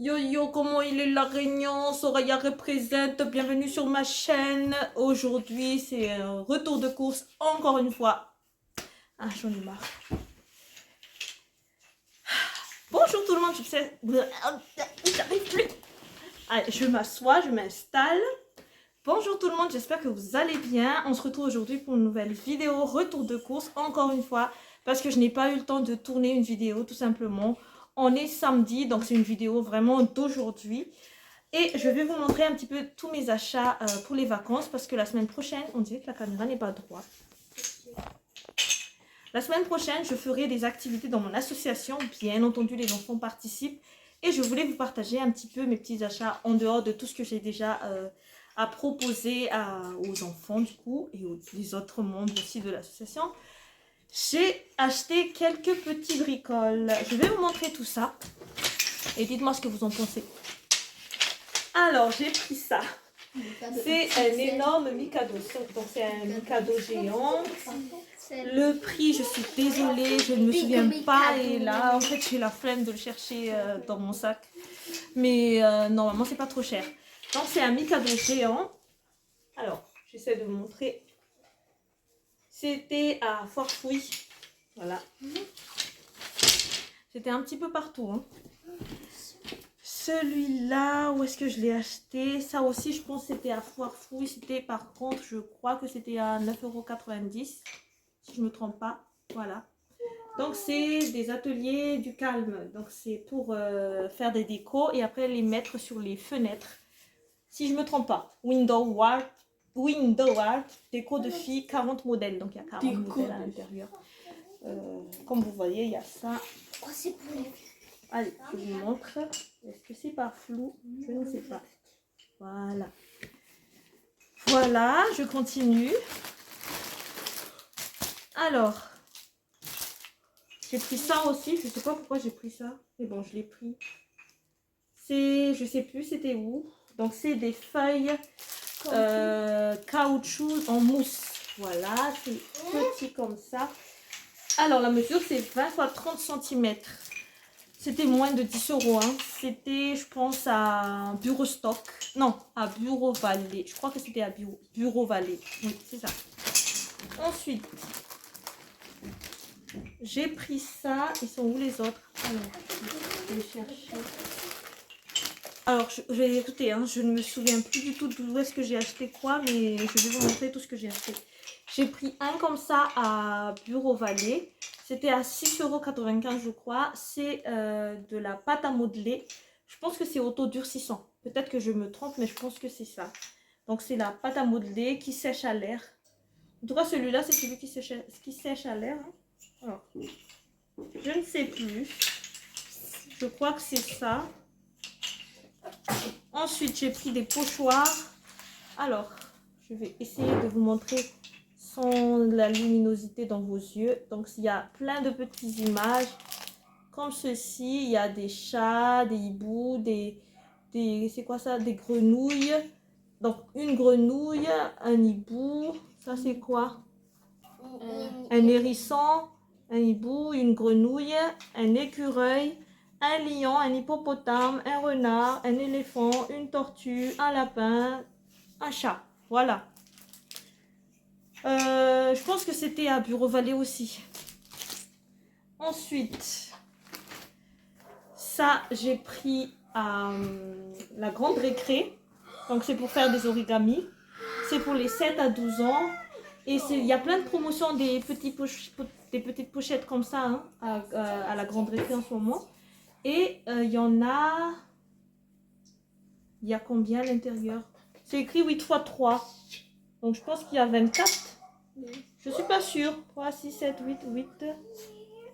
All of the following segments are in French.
Yo yo, comment il est la réunion? Soraya représente, bienvenue sur ma chaîne. Aujourd'hui, c'est un retour de course, encore une fois. Ah, j'en ai marre. Bonjour tout le monde, je sais... J'arrive plus. Allez, je m'assois, je m'installe. Bonjour tout le monde, j'espère que vous allez bien. On se retrouve aujourd'hui pour une nouvelle vidéo, retour de course, encore une fois. Parce que je n'ai pas eu le temps de tourner une vidéo, tout simplement. On est samedi, donc c'est une vidéo vraiment d'aujourd'hui. Et je vais vous montrer un petit peu tous mes achats pour les vacances. Parce que la semaine prochaine, on dirait que la caméra n'est pas droite. La semaine prochaine, je ferai des activités dans mon association. Bien entendu, les enfants participent. Et je voulais vous partager un petit peu mes petits achats en dehors de tout ce que j'ai déjà à proposer aux enfants du coup et aux les autres membres aussi de l'association. J'ai acheté quelques petits bricoles. Je vais vous montrer tout ça et dites-moi ce que vous en pensez. Alors, j'ai pris ça. C'est un énorme Mikado. Donc, c'est un Mikado géant. Le prix, je suis désolée, je ne me souviens pas. Et là, en fait, j'ai la flemme de le chercher dans mon sac. Mais normalement, c'est pas trop cher. Donc, c'est un Mikado géant. Alors, j'essaie de vous montrer. C'était à Foire-Fouille. Voilà. C'était un petit peu partout. Hein. Celui-là, où est-ce que je l'ai acheté? Ça aussi, je pense que c'était à Foire-Fouille. C'était par contre, je crois que c'était à 9,90 €. Si je ne me trompe pas. Voilà. Donc, c'est des ateliers du calme. Donc, c'est pour faire des décos et après les mettre sur les fenêtres. Si je ne me trompe pas. Window art, déco de filles, 40 modèles. Donc, il y a 40 modèles à l'intérieur. Comme vous voyez, il y a ça. Oh, c'est pour les... Allez, je vous montre. Est-ce que c'est pas flou? Je ne sais pas. Voilà. Voilà, je continue. Alors, j'ai pris ça aussi. Je ne sais pas pourquoi j'ai pris ça. Mais bon, je l'ai pris. C'est, je sais plus, c'était où. Donc, c'est des feuilles caoutchouc en mousse. Voilà, c'est petit comme ça. Alors, la mesure, c'est 20 x 30 cm. C'était moins de 10 €. Hein. C'était, je pense, à Bureau Stock. Non, à Bureau Vallée. Je crois que c'était à Bureau Vallée. Oui, c'est ça. Ensuite, j'ai pris ça. Ils sont où les autres? Alors, je vais chercher. Alors, je vais écouter. Hein, je ne me souviens plus du tout d'où est-ce que j'ai acheté quoi. Mais je vais vous montrer tout ce que j'ai acheté. J'ai pris un comme ça à Bureau Vallée. C'était à 6,95 € je crois. C'est de la pâte à modeler. Je pense que c'est auto-durcissant. Peut-être que je me trompe, mais je pense que c'est ça. Donc c'est la pâte à modeler qui sèche à l'air. En tout cas, celui-là, c'est celui qui sèche à l'air. Hein. Alors, je ne sais plus. Je crois que c'est ça. Ensuite, j'ai pris des pochoirs. Alors, je vais essayer de vous montrer sans la luminosité dans vos yeux. Donc, il y a plein de petites images comme ceci. Il y a des chats, des hiboux, c'est quoi ça? Des grenouilles. Donc, une grenouille, un hibou. Ça, c'est quoi? Un hérisson, un hibou, une grenouille, un écureuil, un lion, un hippopotame, un renard, un éléphant, une tortue, un lapin, un chat. Voilà. Je pense que c'était à Bureau Vallée aussi. Ensuite, ça, j'ai pris à la grande récré. Donc, c'est pour faire des origamis. C'est pour les 7 à 12 ans. Et il y a plein de promotions des petites pochettes comme ça hein, à la grande récré en ce moment. Et il y en a... Il y a combien à l'intérieur? C'est écrit 8 x 3. Donc, je pense qu'il y a 24. Je suis pas sûre. 3, 6, 7, 8, 8.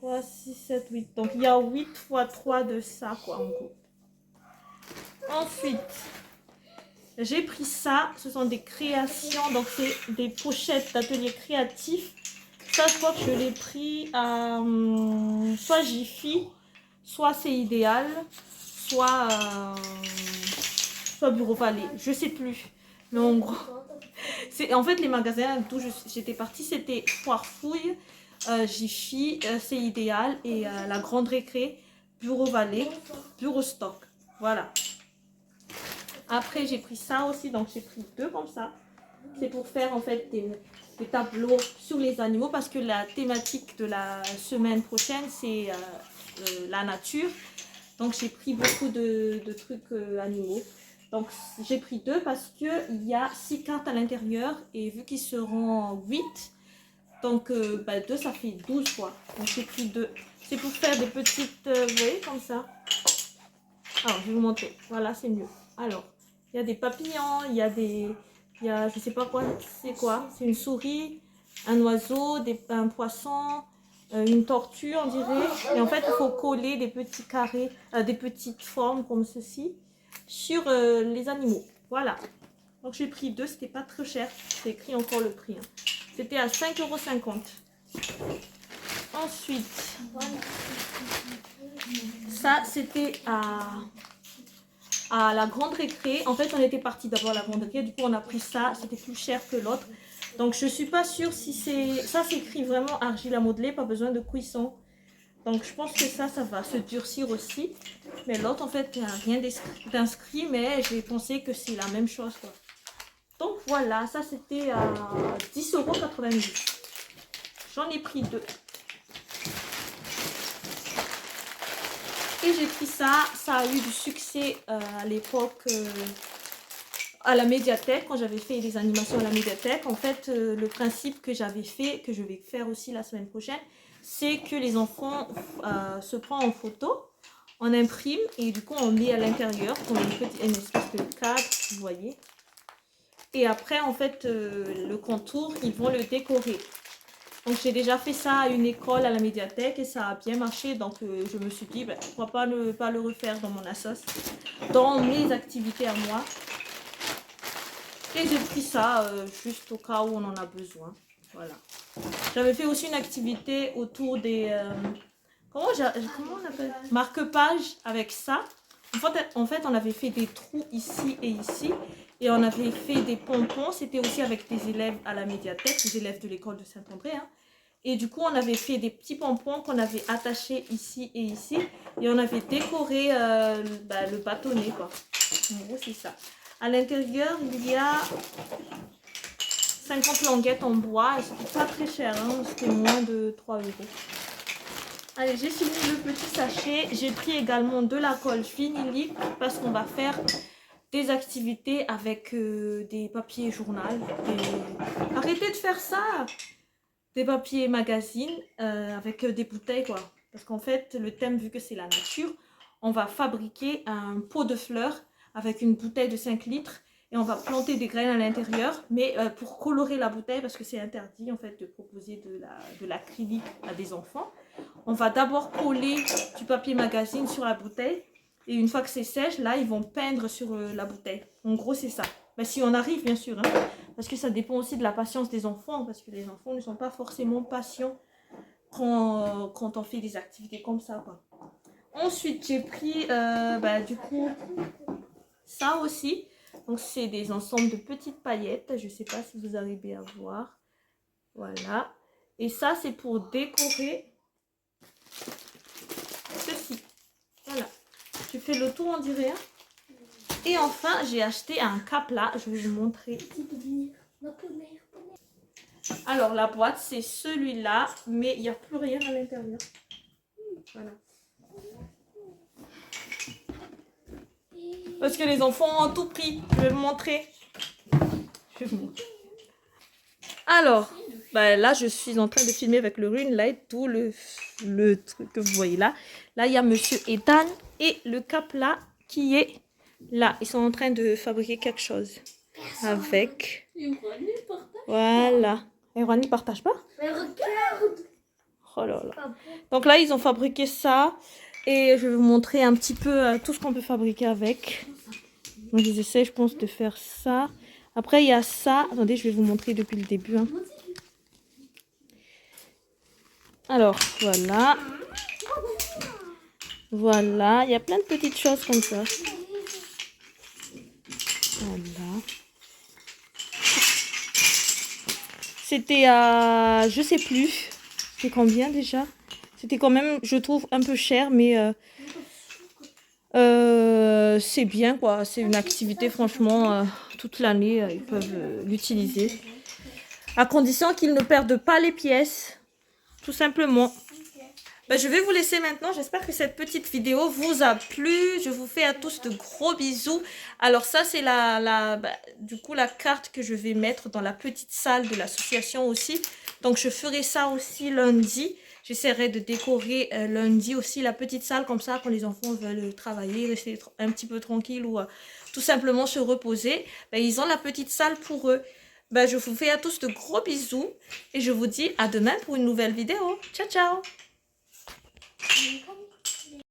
3, 6, 7, 8. Donc, il y a 8 x 3 de ça, quoi, en gros. Ensuite, j'ai pris ça. Ce sont des créations. Donc, c'est des pochettes d'atelier créatif. Ça, je crois que je l'ai pris à soit Jiffy, soit C'est Idéal, soit Bureau Vallée. Je sais plus. Mais en gros... En fait, les magasins d'où j'étais partie, c'était Foire-Fouille, Jiffy, C'est Idéal et la Grande Récré, Bureau Vallée, Bureau Stock. Voilà. Après, j'ai pris ça aussi. Donc, j'ai pris 2 comme ça. C'est pour faire en fait des tableaux sur les animaux. Parce que la thématique de la semaine prochaine, c'est la nature. Donc, j'ai pris beaucoup de trucs animaux. Donc, j'ai pris 2 parce qu'il y a 6 cartes à l'intérieur. Et vu qu'ils seront 8, donc 2, ça fait 12 fois. Donc, j'ai pris 2. C'est pour faire des petites, vous voyez, comme ça. Alors, je vais vous montrer. Voilà, c'est mieux. Alors, il y a des papillons, il y a je sais pas quoi, c'est quoi. C'est une souris, un oiseau, un poisson, une tortue, on dirait. Et en fait, il faut coller des petits carrés, des petites formes comme ceci sur les animaux. Voilà. Donc, j'ai pris 2, c'était pas très cher. C'est écrit encore le prix. Hein. C'était à 5,50 €. Ensuite, ça, c'était à la grande récré. En fait, on était parti d'abord à la grande récré. Du coup, on a pris ça. C'était plus cher que l'autre. Donc, je suis pas sûre si c'est... Ça, c'est écrit vraiment argile à modeler. Pas besoin de cuisson. Donc, je pense que ça va se durcir aussi. Mais l'autre, en fait, il n'y a rien d'inscrit. Mais j'ai pensé que c'est la même chose, quoi. Donc, voilà. Ça, c'était à 10,90 €. J'en ai pris 2. Et j'ai pris ça. Ça a eu du succès à l'époque à la médiathèque, quand j'avais fait des animations à la médiathèque. En fait, le principe que j'avais fait, que je vais faire aussi la semaine prochaine, c'est que les enfants se prennent en photo, on imprime et du coup on met à l'intérieur comme une espèce de cadre, vous voyez. Et après, en fait, le contour, ils vont le décorer. Donc, j'ai déjà fait ça à une école à la médiathèque et ça a bien marché. Donc, je me suis dit, pourquoi pas le refaire dans mon assos, dans mes activités à moi. Et j'ai pris ça juste au cas où on en a besoin. Voilà. J'avais fait aussi une activité autour des... comment on appelle? Marque-page avec ça. En fait, on avait fait des trous ici et ici. Et on avait fait des pompons. C'était aussi avec des élèves à la médiathèque, des élèves de l'école de Saint-André. Hein. Et du coup, on avait fait des petits pompons qu'on avait attachés ici et ici. Et on avait décoré le bâtonnet, quoi. En gros, c'est ça. À l'intérieur, il y a 50 languettes en bois. Et c'était pas très cher, hein. C'était moins de 3 €. Allez, j'ai fini le petit sachet. J'ai pris également de la colle vinylique parce qu'on va faire des activités avec des papiers journal. Arrêtez de faire ça! Des papiers magazine avec des bouteilles, quoi. Parce qu'en fait, le thème, vu que c'est la nature, on va fabriquer un pot de fleurs avec une bouteille de 5 litres et on va planter des graines à l'intérieur. Mais pour colorer la bouteille, parce que c'est interdit en fait de proposer de l'acrylique à des enfants, on va d'abord coller du papier magazine sur la bouteille. Et une fois que c'est sèche, là, ils vont peindre sur la bouteille. En gros, c'est ça. Ben, si on arrive, bien sûr. Hein, parce que ça dépend aussi de la patience des enfants. Parce que les enfants ne sont pas forcément patients quand on fait des activités comme ça, quoi. Ensuite, j'ai pris, du coup, ça aussi. Donc, c'est des ensembles de petites paillettes. Je ne sais pas si vous arrivez à voir. Voilà. Et ça, c'est pour décorer ceci. Voilà. Je fais le tour, on dirait. Hein. Et enfin, j'ai acheté un capla. Je vais vous montrer. Alors, la boîte, c'est celui-là. Mais il n'y a plus rien à l'intérieur. Voilà. Parce que les enfants ont tout pris. Je vais vous montrer. Alors, là, je suis en train de filmer avec le Ring Light, tout le truc que vous voyez là. Là, il y a Monsieur Ethan et le Capla qui est là. Ils sont en train de fabriquer quelque chose avec. Voilà. Et Ron, il partage pas? Mais regarde! Oh là là. Donc là, ils ont fabriqué ça. Et je vais vous montrer un petit peu tout ce qu'on peut fabriquer avec. Donc, ils essaient, je pense, de faire ça. Après, il y a ça. Attendez, je vais vous montrer depuis le début. Hein. Alors, voilà. Voilà. Il y a plein de petites choses comme ça. Voilà. C'était à... je sais plus. C'est combien déjà? C'était quand même, je trouve, un peu cher. Mais C'est bien quoi, c'est une activité franchement, toute l'année, ils peuvent l'utiliser. À condition qu'ils ne perdent pas les pièces, tout simplement. Ben, je vais vous laisser maintenant. J'espère que cette petite vidéo vous a plu. Je vous fais à tous de gros bisous. Alors ça, c'est du coup la carte que je vais mettre dans la petite salle de l'association aussi. Donc je ferai ça aussi lundi. J'essaierai de décorer lundi aussi la petite salle comme ça quand les enfants veulent travailler, rester un petit peu tranquille ou tout simplement se reposer. Ben, ils ont la petite salle pour eux. Ben, je vous fais à tous de gros bisous et je vous dis à demain pour une nouvelle vidéo. Ciao, ciao!